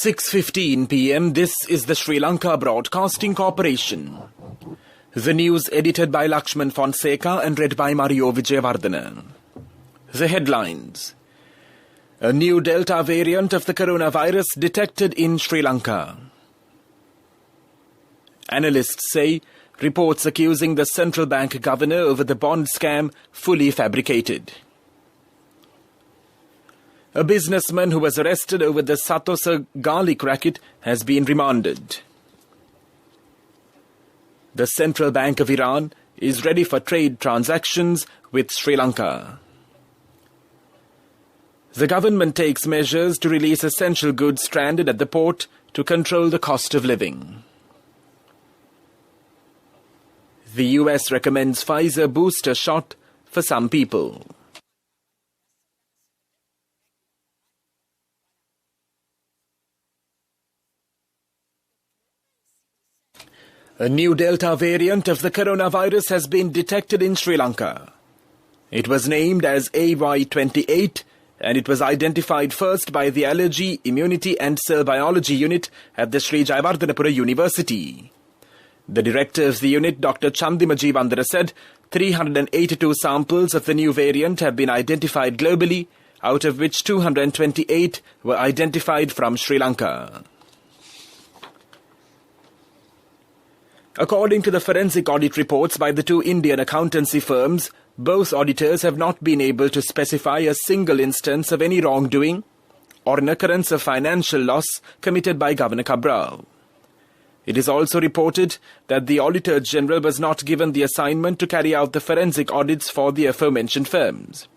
(6:15 p.m). This is the Sri Lanka Broadcasting Corporation. The news edited by Lakshman Fonseca and read by Mario Vijayawardena. The headlines. A new Delta variant of the coronavirus detected in Sri Lanka. Analysts say reports accusing the central bank governor over the bond scam fully fabricated. A businessman who was arrested over the Satosa garlic racket has been remanded. The Central Bank of Iran is ready for trade transactions with Sri Lanka. The government takes measures to release essential goods stranded at the port to control the cost of living. The US recommends Pfizer booster shot for some people. A new Delta variant of the coronavirus has been detected in Sri Lanka. It was named as AY28 and it was identified first by the Allergy, Immunity and Cell Biology Unit at the Sri Jayawardhanapura University. The director of the unit, Dr. Chandimaji Bandara, said 382 samples of the new variant have been identified globally, out of which 228 were identified from Sri Lanka. According to the forensic audit reports by the two Indian accountancy firms, both auditors have not been able to specify a single instance of any wrongdoing or an occurrence of financial loss committed by Governor Cabral. It is also reported that the Auditor General was not given the assignment to carry out the forensic audits for the aforementioned firms.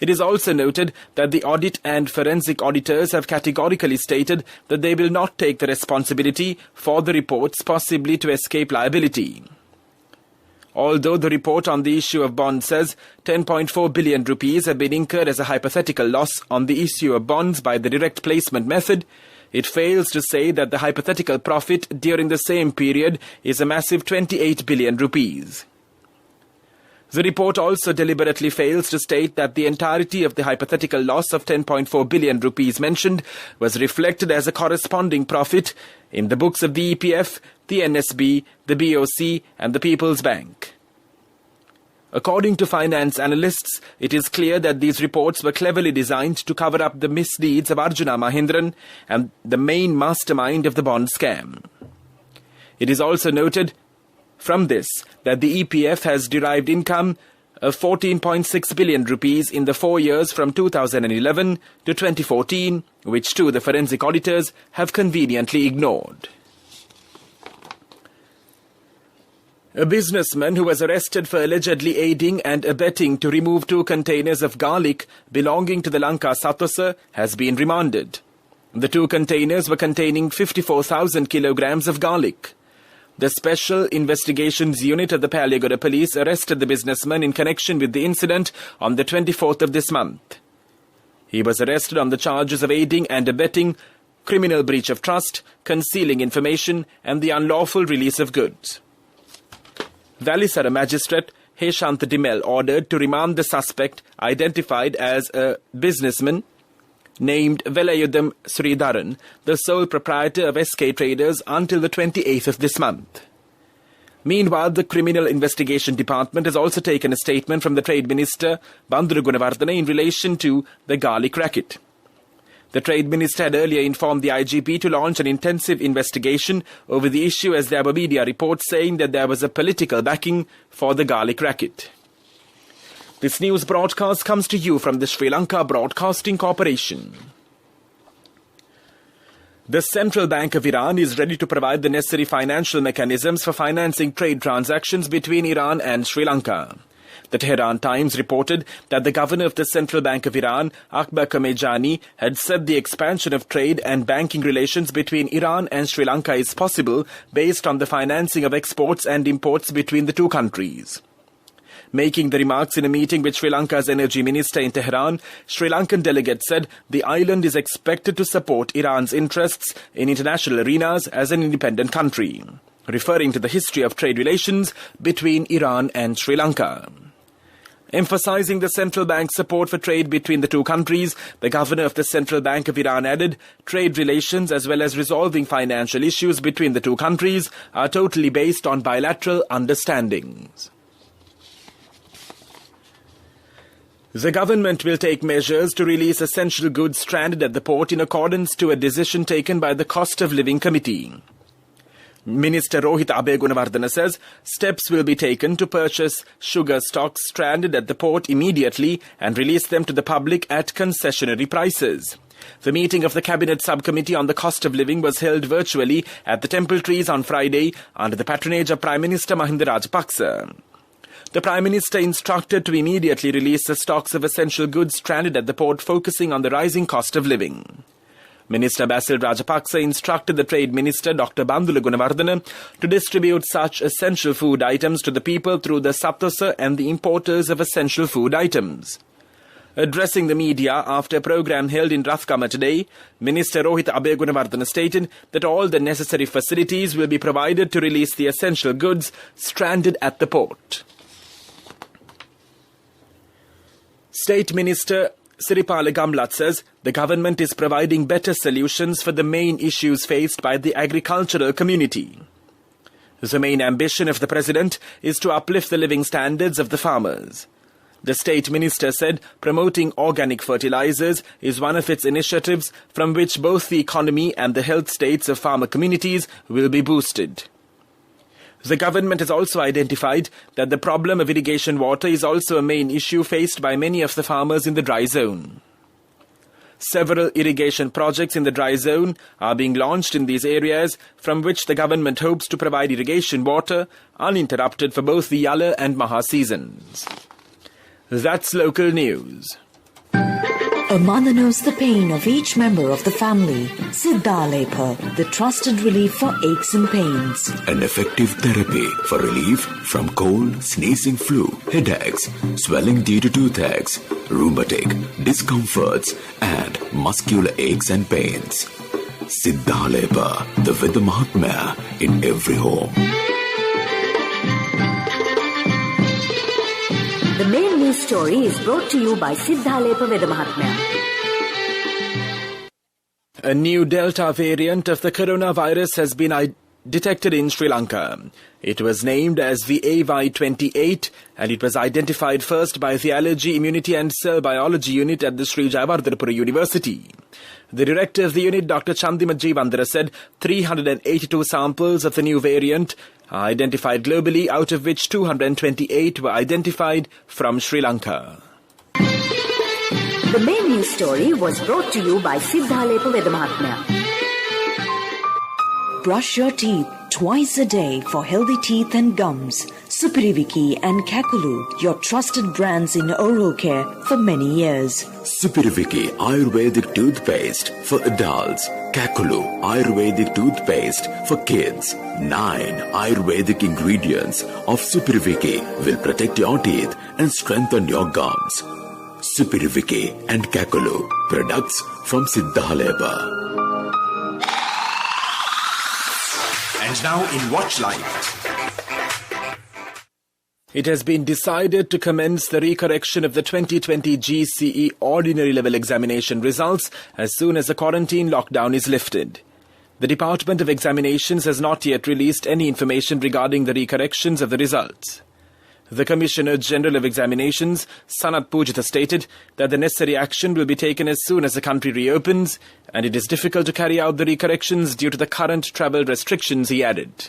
It is also noted that the audit and forensic auditors have categorically stated that they will not take the responsibility for the reports, possibly to escape liability. Although the report on the issue of bonds says 10.4 billion rupees have been incurred as a hypothetical loss on the issue of bonds by the direct placement method, it fails to say that the hypothetical profit during the same period is a massive 28 billion rupees. The report also deliberately fails to state that the entirety of the hypothetical loss of 10.4 billion rupees mentioned was reflected as a corresponding profit in the books of the EPF, the NSB, the BOC and the People's Bank. According to finance analysts, it is clear that these reports were cleverly designed to cover up the misdeeds of Arjuna Mahindran and the main mastermind of the bond scam. It is also noted from this that the EPF has derived income of 14.6 billion rupees in the 4 years from 2011 to 2014, which too the forensic auditors have conveniently ignored. A businessman who was arrested for allegedly aiding and abetting to remove 2 containers of garlic belonging to the Lanka Satosa has been remanded. The 2 containers were containing 54,000 kilograms of garlic. The Special Investigations Unit of the Palagoda Police arrested the businessman in connection with the incident on the 24th of this month. He was arrested on the charges of aiding and abetting, criminal breach of trust, concealing information, and the unlawful release of goods. Valisara Magistrate Heshant Dimel ordered to remand the suspect, identified as a businessman named Velayudam Sridharan, the sole proprietor of SK Traders, until the 28th of this month. Meanwhile, the Criminal Investigation Department has also taken a statement from the Trade Minister, Bandru Gunawardena, in relation to the garlic racket. The Trade Minister had earlier informed the IGP to launch an intensive investigation over the issue, as there were media reports saying that there was a political backing for the garlic racket. This news broadcast comes to you from the Sri Lanka Broadcasting Corporation. The Central Bank of Iran is ready to provide the necessary financial mechanisms for financing trade transactions between Iran and Sri Lanka. The Tehran Times reported that the governor of the Central Bank of Iran, Akbar Kamejani, had said the expansion of trade and banking relations between Iran and Sri Lanka is possible based on the financing of exports and imports between the two countries. Making the remarks in a meeting with Sri Lanka's energy minister in Tehran, Sri Lankan delegate said the island is expected to support Iran's interests in international arenas as an independent country, referring to the history of trade relations between Iran and Sri Lanka. Emphasizing the central bank's support for trade between the two countries, the governor of the Central Bank of Iran added, trade relations as well as resolving financial issues between the two countries are totally based on bilateral understandings. The government will take measures to release essential goods stranded at the port in accordance to a decision taken by the Cost of Living Committee. Minister Rohit Abe-Gunawardena says steps will be taken to purchase sugar stocks stranded at the port immediately and release them to the public at concessionary prices. The meeting of the Cabinet Subcommittee on the Cost of Living was held virtually at the Temple Trees on Friday under the patronage of Prime Minister Mahinda Rajapaksa. The Prime Minister instructed to immediately release the stocks of essential goods stranded at the port, focusing on the rising cost of living. Minister Basil Rajapaksa instructed the Trade Minister Dr. Bandula Gunawardena to distribute such essential food items to the people through the Saptasa and the importers of essential food items. Addressing the media after a program held in Rathkama today, Minister Rohit Abe-Gunawardena stated that all the necessary facilities will be provided to release the essential goods stranded at the port. State Minister Siripala Gamlat says the government is providing better solutions for the main issues faced by the agricultural community. The main ambition of the President is to uplift the living standards of the farmers. The State Minister said promoting organic fertilizers is one of its initiatives from which both the economy and the health states of farmer communities will be boosted. The government has also identified that the problem of irrigation water is also a main issue faced by many of the farmers in the dry zone. Several irrigation projects in the dry zone are being launched in these areas, from which the government hopes to provide irrigation water uninterrupted for both the Yala and Maha seasons. That's local news. A mother knows the pain of each member of the family. Siddhalepa, the trusted relief for aches and pains. An effective therapy for relief from cold, sneezing, flu, headaches, swelling due to toothaches, rheumatic, discomforts, and muscular aches and pains. Siddhalepa, the Veda Mahatmya in every home. The main news story is brought to you by Siddhalepa Veda Mahatmya. A new Delta variant of the coronavirus has been detected in Sri Lanka. It was named as the AY28 and it was identified first by the Allergy, Immunity and Cell Biology Unit at the Sri Jayawardhanapura University. The director of the unit, Dr. Chandima Jeevandara, said 382 samples of the new variant are identified globally, out of which 228 were identified from Sri Lanka. The main news story was brought to you by Siddhalepa Veda Mahatmya. Brush your teeth twice a day for healthy teeth and gums. Supiriviki and Kakulu, your trusted brands in oral care for many years. Supiriviki Ayurvedic toothpaste for adults. Kakulu Ayurvedic toothpaste for kids. 9 Ayurvedic ingredients of Supiriviki will protect your teeth and strengthen your gums. Supiriviki and Kakulu, products from Siddhalepa. And now in Watch Light. It has been decided to commence the recorrection of the 2020 GCE Ordinary Level Examination results as soon as the quarantine lockdown is lifted. The Department of Examinations has not yet released any information regarding the recorrections of the results. The Commissioner General of Examinations, Sanat Pujitha, stated that the necessary action will be taken as soon as the country reopens, and it is difficult to carry out the recorrections due to the current travel restrictions, he added.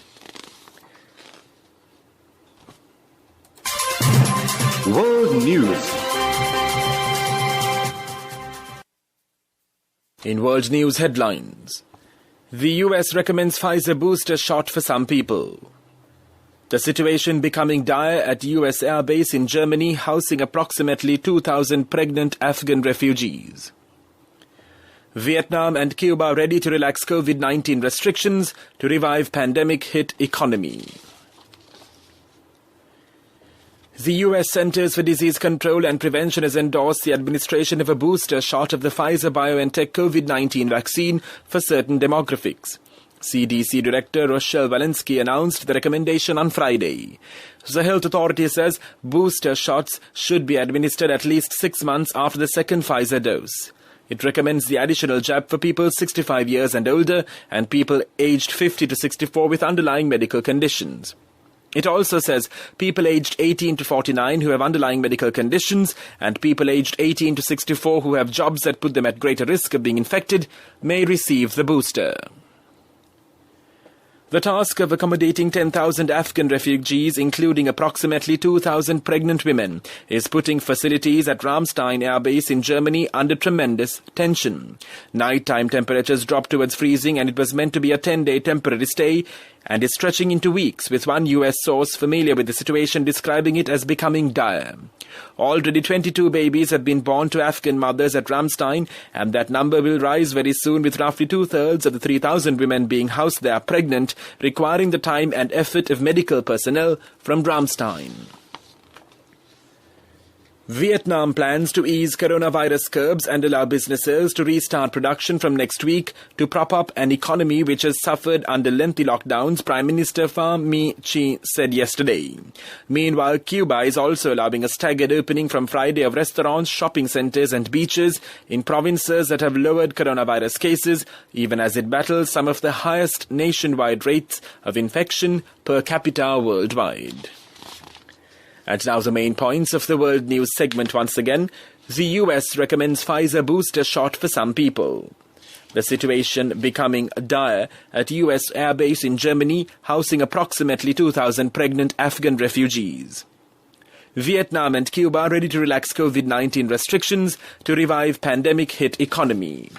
World News. In world news headlines, the US recommends Pfizer booster shot for some people. The situation becoming dire at US Air Base in Germany, housing approximately 2,000 pregnant Afghan refugees. Vietnam and Cuba ready to relax COVID-19 restrictions to revive pandemic-hit economy. The US Centers for Disease Control and Prevention has endorsed the administration of a booster shot of the Pfizer-BioNTech COVID-19 vaccine for certain demographics. CDC Director Rochelle Walensky announced the recommendation on Friday. The health authority says booster shots should be administered at least 6 months after the second Pfizer dose. It recommends the additional jab for people 65 years and older and people aged 50 to 64 with underlying medical conditions. It also says people aged 18 to 49 who have underlying medical conditions and people aged 18 to 64 who have jobs that put them at greater risk of being infected may receive the booster. The task of accommodating 10,000 Afghan refugees, including approximately 2,000 pregnant women, is putting facilities at Ramstein Air Base in Germany under tremendous tension. Nighttime temperatures dropped towards freezing and it was meant to be a 10-day temporary stay and is stretching into weeks, with one US source familiar with the situation describing it as becoming dire. Already 22 babies have been born to Afghan mothers at Ramstein, and that number will rise very soon, with roughly 2/3 of the 3,000 women being housed there pregnant, requiring the time and effort of medical personnel from Ramstein. Vietnam plans to ease coronavirus curbs and allow businesses to restart production from next week to prop up an economy which has suffered under lengthy lockdowns, Prime Minister Pham My Chi said yesterday. Meanwhile, Cuba is also allowing a staggered opening from Friday of restaurants, shopping centers and beaches in provinces that have lowered coronavirus cases, even as it battles some of the highest nationwide rates of infection per capita worldwide. And now the main points of the World News segment once again. The US recommends Pfizer booster shot for some people. The situation becoming dire at US Air Base in Germany, housing approximately 2,000 pregnant Afghan refugees. Vietnam and Cuba ready to relax COVID-19 restrictions to revive pandemic-hit economy.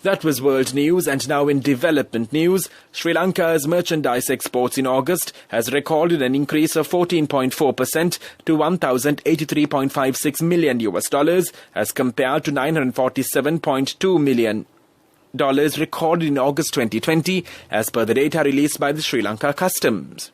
That was World News, and now in development news, Sri Lanka's merchandise exports in August has recorded an increase of 14.4% to $1,083.56 million as compared to $947.2 million recorded in August 2020, as per the data released by the Sri Lanka Customs.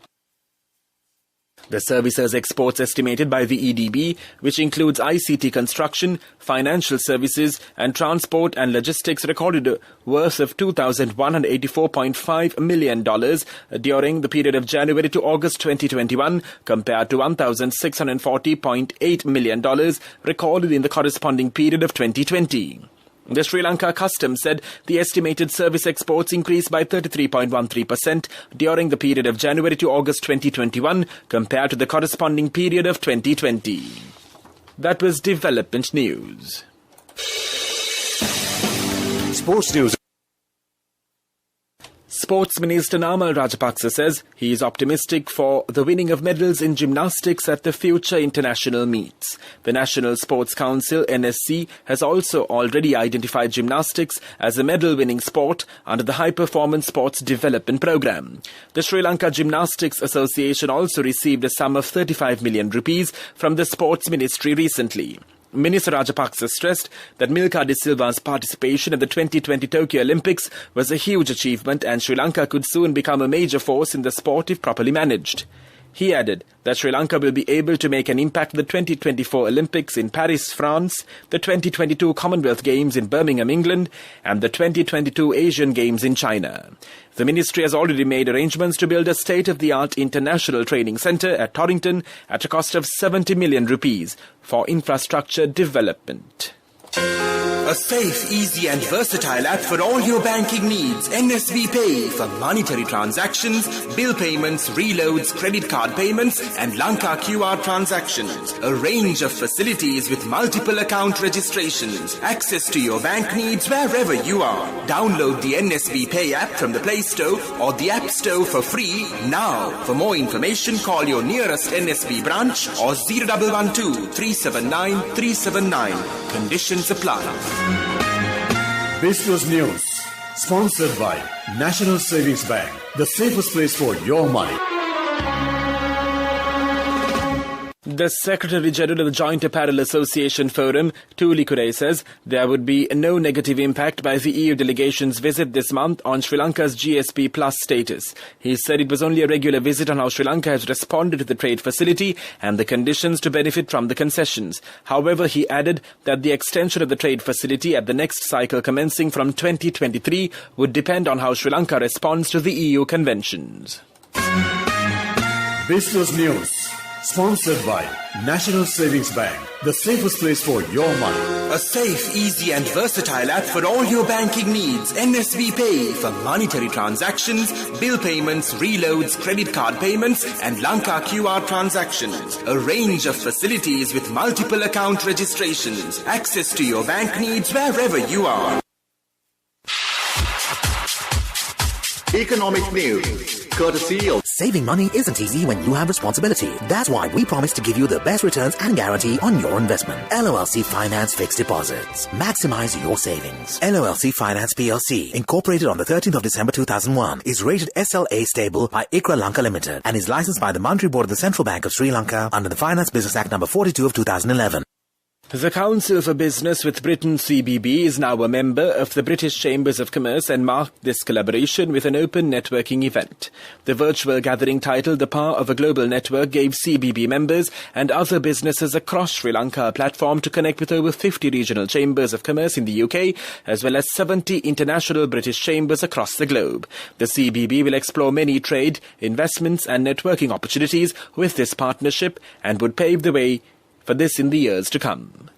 The services exports estimated by the EDB, which includes ICT construction, financial services and transport and logistics, recorded a worth of $2,184.5 million during the period of January to August 2021, compared to $1,640.8 million recorded in the corresponding period of 2020. The Sri Lanka Customs said the estimated service exports increased by 33.13% during the period of January to August 2021 compared to the corresponding period of 2020. That was development news. Sports news. Sports Minister Namal Rajapaksa says he is optimistic for the winning of medals in gymnastics at the future international meets. The National Sports Council, NSC, has also already identified gymnastics as a medal-winning sport under the High Performance Sports Development Programme. The Sri Lanka Gymnastics Association also received a sum of 35 million rupees from the Sports Ministry recently. Minister Rajapaksa stressed that Milka de Silva's participation at the 2020 Tokyo Olympics was a huge achievement and Sri Lanka could soon become a major force in the sport if properly managed. He added that Sri Lanka will be able to make an impact at the 2024 Olympics in Paris, France, the 2022 Commonwealth Games in Birmingham, England, and the 2022 Asian Games in China. The ministry has already made arrangements to build a state-of-the-art international training centre at Torrington at a cost of 70 million rupees for infrastructure development. A safe, easy and versatile app for all your banking needs. NSB Pay for monetary transactions, bill payments, reloads, credit card payments and Lanka QR transactions. A range of facilities with multiple account registrations. Access to your bank needs wherever you are. Download the NSB Pay app from the Play Store or the App Store for free now. For more information, call your nearest NSB branch or 0112 379 379. Conditions apply. Business News, sponsored by National Savings Bank, the safest place for your money. The Secretary-General of the Joint Apparel Association Forum, Tuli Kurai, says there would be no negative impact by the EU delegation's visit this month on Sri Lanka's GSP Plus status. He said it was only a regular visit on how Sri Lanka has responded to the trade facility and the conditions to benefit from the concessions. However, he added that the extension of the trade facility at the next cycle commencing from 2023 would depend on how Sri Lanka responds to the EU conventions. Business News. Sponsored by National Savings Bank, the safest place for your money. A safe, easy and versatile app for all your banking needs. NSB Pay for monetary transactions, bill payments, reloads, credit card payments and Lanka QR transactions. A range of facilities with multiple account registrations. Access to your bank needs wherever you are. Economic news, courtesy of... Saving money isn't easy when you have responsibility. That's why we promise to give you the best returns and guarantee on your investment. LOLC Finance Fixed Deposits. Maximize your savings. LOLC Finance PLC, incorporated on the 13th of December 2001, is rated SLA stable by ICRA Lanka Limited and is licensed by the Monetary Board of the Central Bank of Sri Lanka under the Finance Business Act number 42 of 2011. The Council for Business with Britain, CBB, is now a member of the British Chambers of Commerce and marked this collaboration with an open networking event. The virtual gathering titled The Power of a Global Network gave CBB members and other businesses across Sri Lanka a platform to connect with over 50 regional chambers of commerce in the UK, as well as 70 international British chambers across the globe. The CBB will explore many trade, investments and networking opportunities with this partnership and would pave the way for this in the years to come.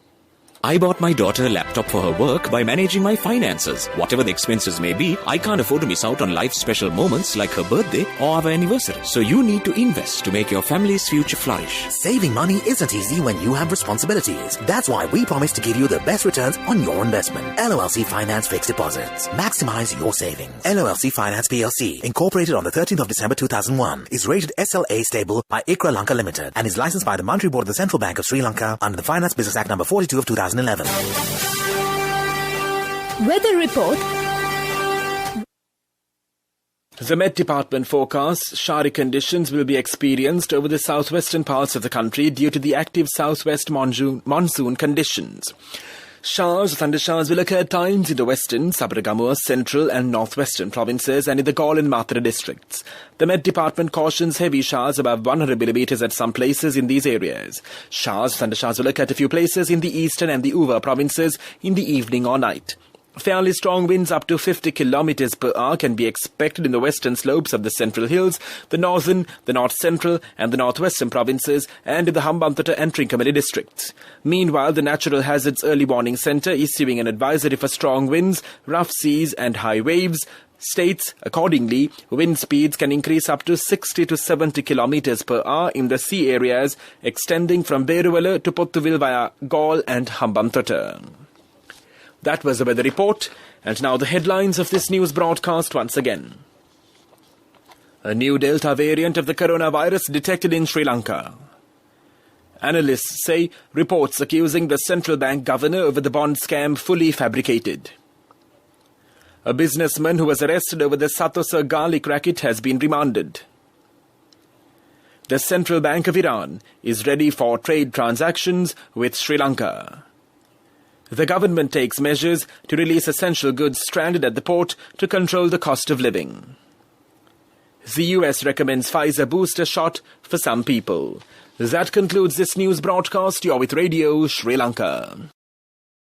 I bought my daughter a laptop for her work by managing my finances. Whatever the expenses may be, I can't afford to miss out on life's special moments like her birthday or our anniversary. So you need to invest to make your family's future flourish. Saving money isn't easy when you have responsibilities. That's why we promise to give you the best returns on your investment. LOLC Finance Fixed Deposits. Maximize your savings. LOLC Finance PLC, incorporated on the 13th of December 2001, is rated SLA stable by ICRA Lanka Limited and is licensed by the Monetary Board of the Central Bank of Sri Lanka under the Finance Business Act number 42 of 2011. Weather report. The Met Department forecasts showery conditions will be experienced over the southwestern parts of the country due to the active southwest monsoon conditions. Showers or thundershowers will occur at times in the western, Sabaragamuwa, central and northwestern provinces and in the Galle and Mathura districts. The Met Department cautions heavy showers above 100 millimeters at some places in these areas. Showers or thundershowers will occur at a few places in the eastern and the Uva provinces in the evening or night. Fairly strong winds up to 50 kilometers per hour can be expected in the western slopes of the Central Hills, the northern, the north-central and the northwestern provinces and in the Hambantota and Trincomalee districts. Meanwhile, the Natural Hazards Early Warning Centre issuing an advisory for strong winds, rough seas and high waves states, accordingly, wind speeds can increase up to 60 to 70 kilometers per hour in the sea areas extending from Beruwala to Pottuvil via Galle and Hambantota. That was the weather report, and now the headlines of this news broadcast once again. A new Delta variant of the coronavirus detected in Sri Lanka. Analysts say reports accusing the central bank governor over the bond scam fully fabricated. A businessman who was arrested over the Satosa garlic racket has been remanded. The Central Bank of Iran is ready for trade transactions with Sri Lanka. The government takes measures to release essential goods stranded at the port to control the cost of living. The US recommends Pfizer booster shot for some people. That concludes this news broadcast. You're with Radio Sri Lanka.